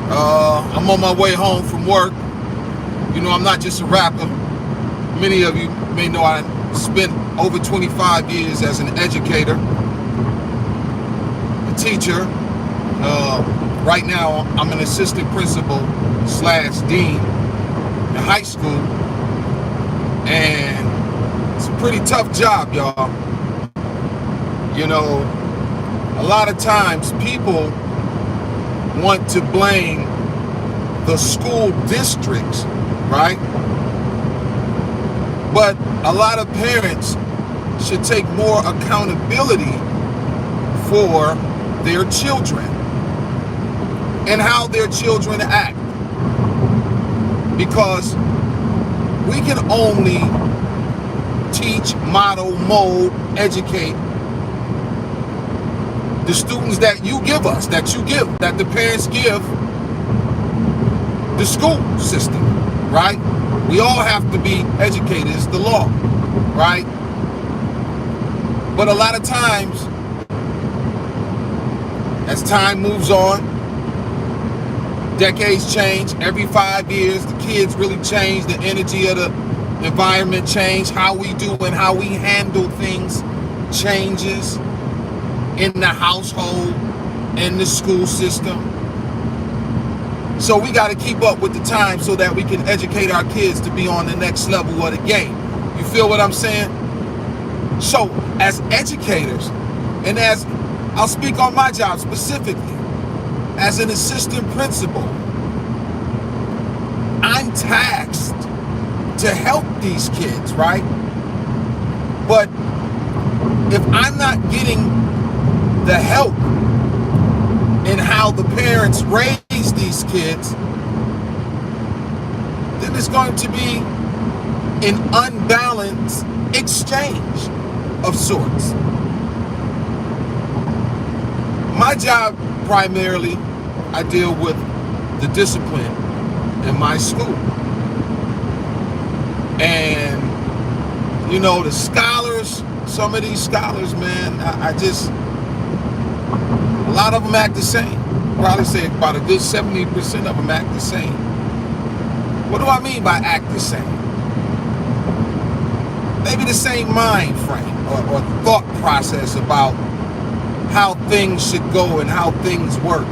I'm on my way home from work. You know, I'm not just a rapper. Many of you may know I spent over 25 years as an educator, a teacher. Right now, I'm an assistant principal slash dean in high school. And it's a pretty tough job, y'all. You know, a lot of times people want to blame the school districts, right? But a lot of parents should take more accountability for their children and how their children act. Because we can only teach, model, mold, educate the students that you give us, that the parents give the school system, right? We all have to be educated, it's the law, right? But a lot of times, as time moves on, decades change, every 5 years, the kids really change, the energy of the environment change, how we do and how we handle things changes in the household, in the school system. So we got to keep up with the time so that we can educate our kids to be on the next level of the game. You feel what I'm saying? So as educators, and as I'll speak on my job specifically, as an assistant principal, I'm tasked to help these kids, right? But if I'm not getting the help in how the parents raise these kids, then it's going to be an unbalanced exchange of sorts. My job primarily, I deal with the discipline in my school. And, you know, the scholars, some of these scholars, man, a lot of them act the same. Probably say about a good 70% of them act the same. What do I mean by act the same? Maybe the same mind frame or thought process about how things should go and how things work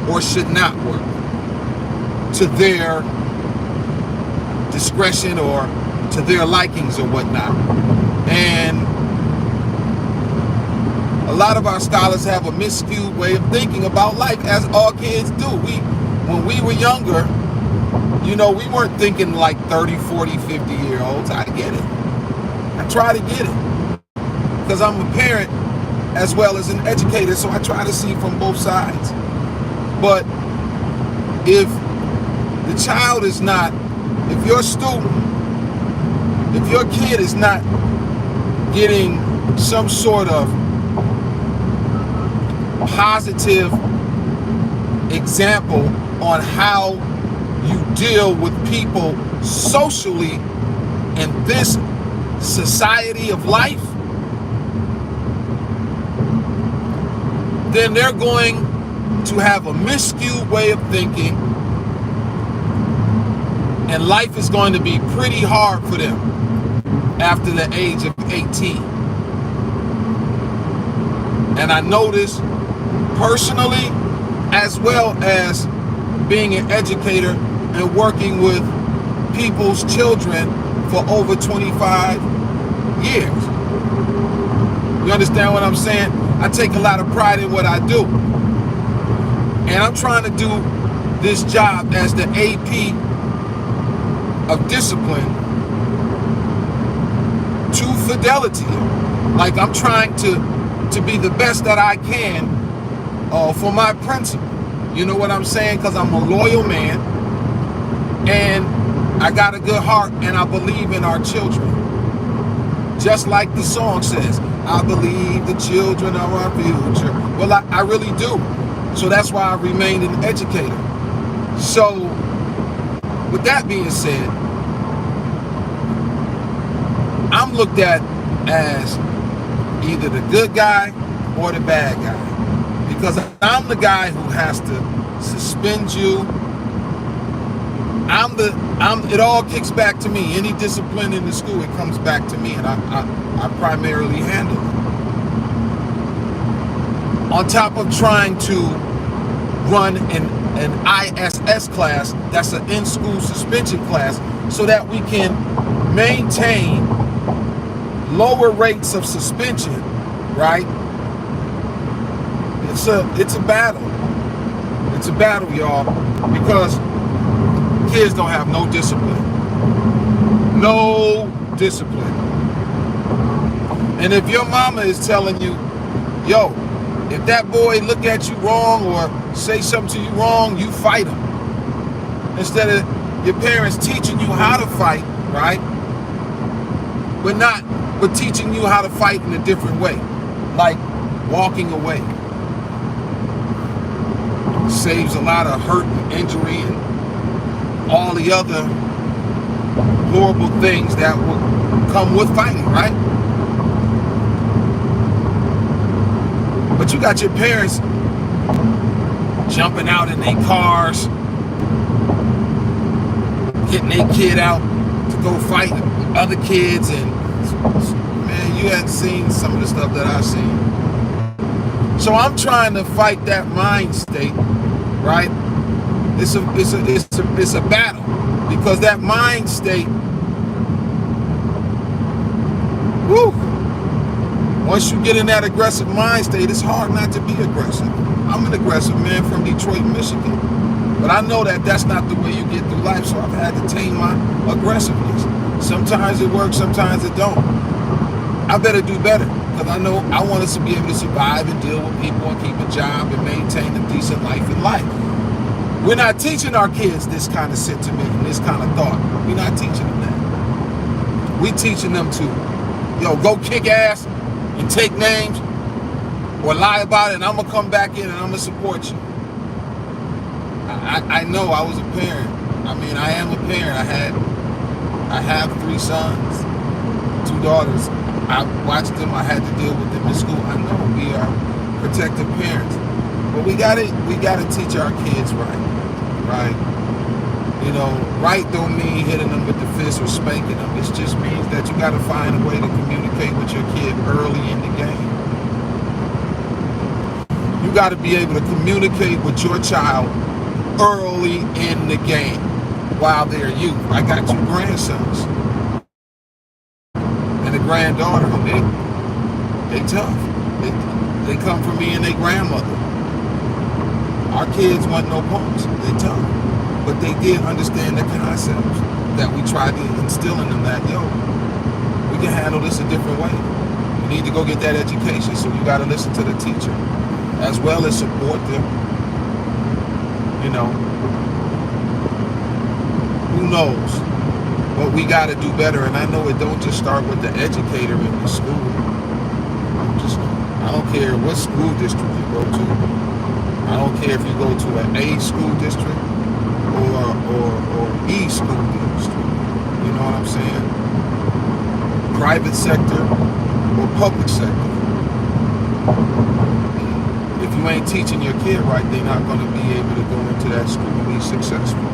or should not work to their discretion or to their likings or whatnot. And a lot of our scholars have a miscued way of thinking about life, as all kids do. When we were younger, you know, we weren't thinking like 30, 40, 50-year-olds. I get it. I try to get it. Because I'm a parent as well as an educator, so I try to see from both sides. But if the child is not, if your student, if your kid is not getting some sort of positive example on how you deal with people socially in this society of life, then they're going to have a miscued way of thinking, and life is going to be pretty hard for them after the age of 18. And I notice personally, as well as being an educator and working with people's children for over 25 years. You understand what I'm saying? I take a lot of pride in what I do. And I'm trying to do this job as the AP of discipline to fidelity. Like, I'm trying to be the best that I can for my principal. You know what I'm saying? Because I'm a loyal man and I got a good heart and I believe in our children. Just like the song says, I believe the children are our future. Well, I really do. So that's why I remained an educator. So with that being said, I'm looked at as either the good guy or the bad guy, because I'm the guy who has to suspend you. It all kicks back to me. Any discipline in the school, it comes back to me, and I primarily handle it. On top of trying to run an ISS class, that's an in-school suspension class, so that we can maintain lower rates of suspension, right? It's a battle. It's a battle, y'all, because kids don't have no discipline. No discipline. And if your mama is telling you, yo, if that boy look at you wrong or say something to you wrong, you fight him. Instead of your parents teaching you how to fight, right? But teaching you how to fight in a different way, like walking away. Saves a lot of hurt and injury and all the other horrible things that will come with fighting, right? But you got your parents jumping out in their cars, getting their kid out to go fight other kids, and man, you hadn't seen some of the stuff that I've seen. So I'm trying to fight that mind state, right? It's a battle, because that mind state, woo, once you get in that aggressive mind state, it's hard not to be aggressive. I'm an aggressive man from Detroit, Michigan, but I know that that's not the way you get through life, so I've had to tame my aggressiveness. Sometimes it works, sometimes it don't. I better do better, because I know I want us to be able to survive and deal with people and keep a job and maintain a decent life in life. We're not teaching our kids this kind of sentiment and this kind of thought. We're not teaching them that. We're teaching them to, yo, go kick ass and take names or lie about it, and I'm going to come back in and I'm going to support you. I know I was a parent. I mean, I am a parent. I have 3 sons, 2 daughters. I watched them. I had to deal with them in school. I know we are protective parents, but we gotta teach our kids right. You know, right don't mean hitting them with the fist or spanking them. It just means that you gotta find a way to communicate with your kid early in the game. You gotta be able to communicate with your child early in the game while they're youth. I got 2 grandsons and a granddaughter, and they tough. They come from me and their grandmother. Our kids want no punks. They tough. But they did understand the concepts that we tried to instill in them, that, yo, we can handle this a different way. You need to go get that education, so you got to listen to the teacher, as well as support them. You know, who knows? But we got to do better, and I know it don't just start with the educator in the school. I don't care what school district you go to. I don't care if you go to an A school district or E school district. You know what I'm saying? Private sector or public sector. If you ain't teaching your kid right, they're not going to be able to go into that school and be successful,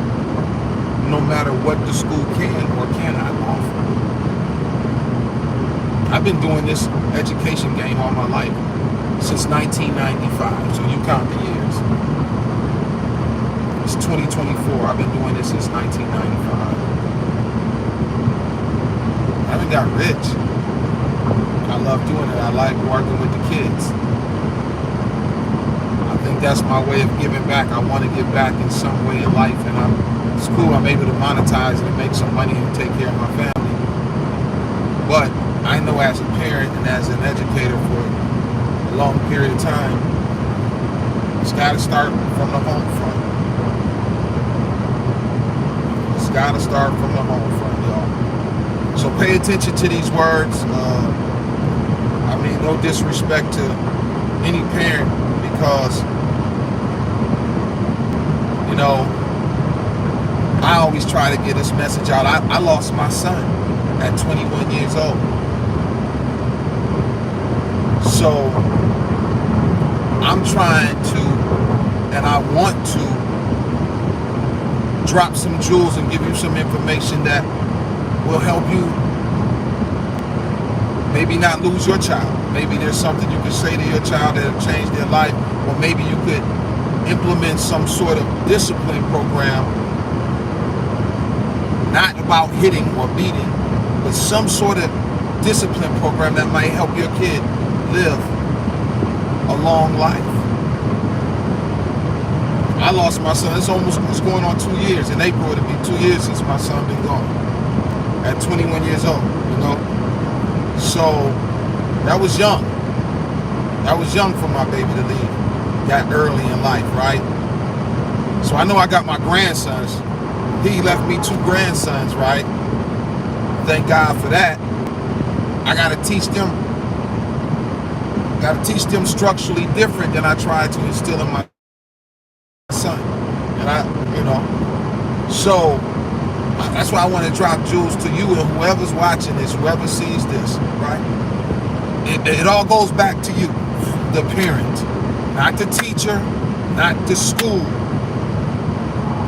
no matter what the school can or cannot offer. I've been doing this education game all my life, since 1995, so you count the years. It's 2024, I've been doing this since 1995. I haven't got rich. I love doing it. I like working with the kids. I think that's my way of giving back. I want to give back in some way in life, and it's cool. I'm able to monetize it and make some money and take care of my family. But I know, as a parent and as an educator for a long period of time, it's got to start from the home front. It's got to start from the home front, y'all. So pay attention to these words. I mean, no disrespect to any parent, because, you know, I always try to get this message out. I lost my son at 21 years old. So I'm trying to, and I want to, drop some jewels and give you some information that will help you maybe not lose your child. Maybe there's something you could say to your child that'll change their life, or maybe you could implement some sort of discipline program, not about hitting or beating, but some sort of discipline program that might help your kid live a long life. I lost my son. It's going on 2 years. In April, it'll be 2 years since my son been gone. At 21 years old, you know. So that was young. That was young for my baby to leave that early in life, right? So I know I got my grandsons. He left me 2 grandsons, right? Thank God for that. I gotta teach them structurally different than I tried to instill in my son. And so that's why I want to drop jewels to you and whoever's watching this, whoever sees this, right? It all goes back to you, the parent, not the teacher, not the school.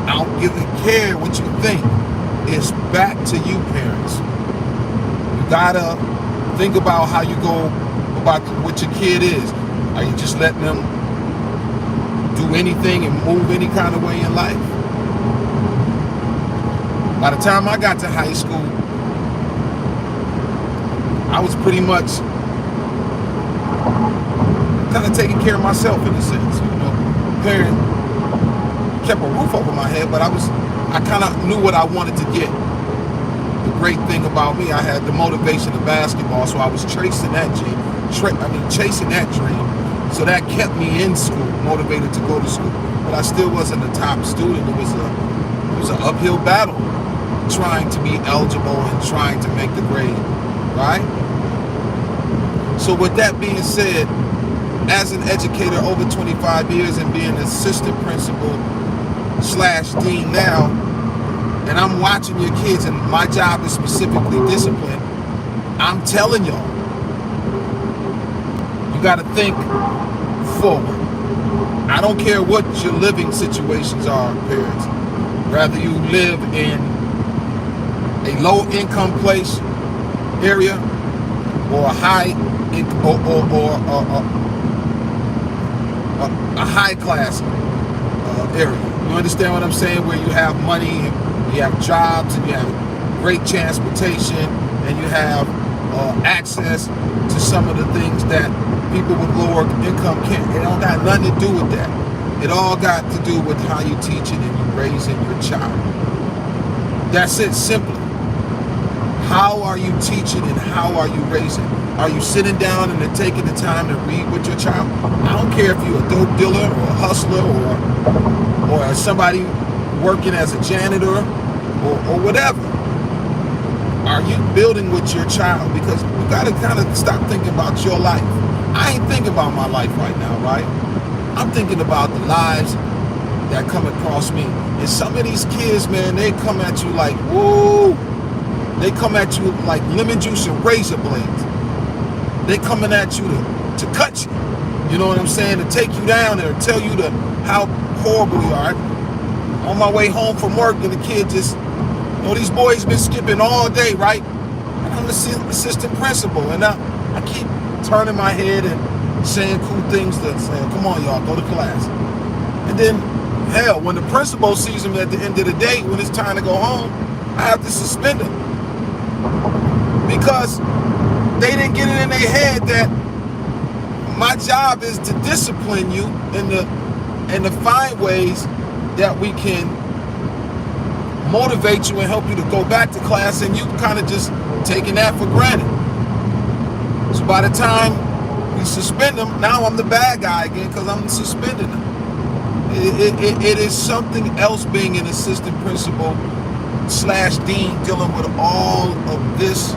I don't give a care what you think. It's back to you, parents. You gotta think about how you go about what your kid is. Are you just letting them do anything and move any kind of way in life? By the time I got to high school, I was pretty much kind of taking care of myself in a sense. You know, parent kept a roof over my head, but I kind of knew what I wanted to get. The great thing about me, I had the motivation of basketball, so I was chasing that dream. So that kept me in school, motivated to go to school. But I still wasn't a top student. It was an uphill battle, trying to be eligible and trying to make the grade, right? So with that being said, as an educator over 25 years and being an assistant principal / dean now, and I'm watching your kids, and my job is specifically discipline, I'm telling y'all, you got to think forward. I don't care what your living situations are, parents. Whether you live in a low income place area or a high a high class area. You understand what I'm saying? Where you have money, and you have jobs, and you have great transportation, and you have access to some of the things that people with lower income can't. It don't got nothing to do with that. It all got to do with how you teaching and you raising your child. That's it, simply. How are you teaching and how are you raising? Are you sitting down and then taking the time to read with your child? I don't care if you're a dope dealer or a hustler or somebody working as a janitor or whatever. Are you building with your child? Because you got to kind of stop thinking about your life. I ain't thinking about my life right now, right? I'm thinking about the lives that come across me. And some of these kids, man, they come at you like, woo. They come at you like lemon juice and razor blades. They coming at you to cut you. You know what I'm saying? To take you down there, tell you how horrible you are. On my way home from work, and the kid just, these boys been skipping all day, right? And I'm the assistant principal, and I keep turning my head and saying cool things to say, come on, y'all, go to class. And then, hell, when the principal sees them at the end of the day, when it's time to go home, I have to suspend them. Because they didn't get it in their head that my job is to discipline you and to find ways that we can motivate you and help you to go back to class, and you kind of just taking that for granted. So by the time we suspend them, now I'm the bad guy again because I'm suspending them. It is something else being an assistant principal / dean, dealing with all of this,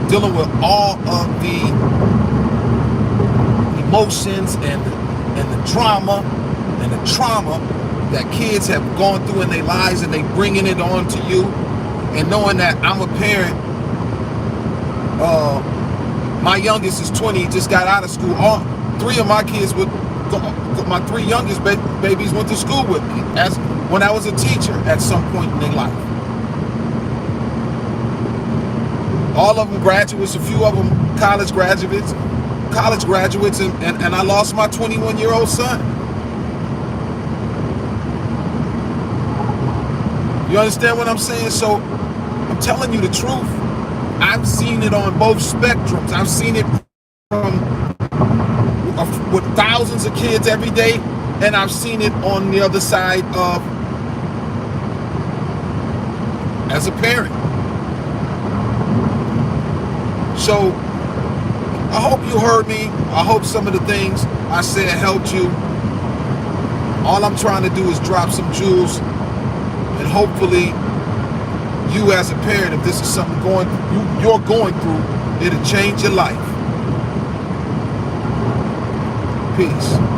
dealing with all of the emotions and the drama and the trauma that kids have gone through in their lives, and they bringing it on to you. And knowing that I'm a parent, my youngest is 20, he just got out of school. All 3 of my kids were my three youngest babies went to school with me as when I was a teacher at some point in their life. All of them graduates, a few of them college graduates, and I lost my 21-year-old son. You understand what I'm saying? So I'm telling you the truth. I've seen it on both spectrums. I've seen it from with thousands of kids every day, and I've seen it on the other side of as a parent. So I hope you heard me. I hope some of the things I said helped you. All I'm trying to do is drop some jewels, and hopefully you as a parent, if this is something you're going through, it'll change your life. Peace.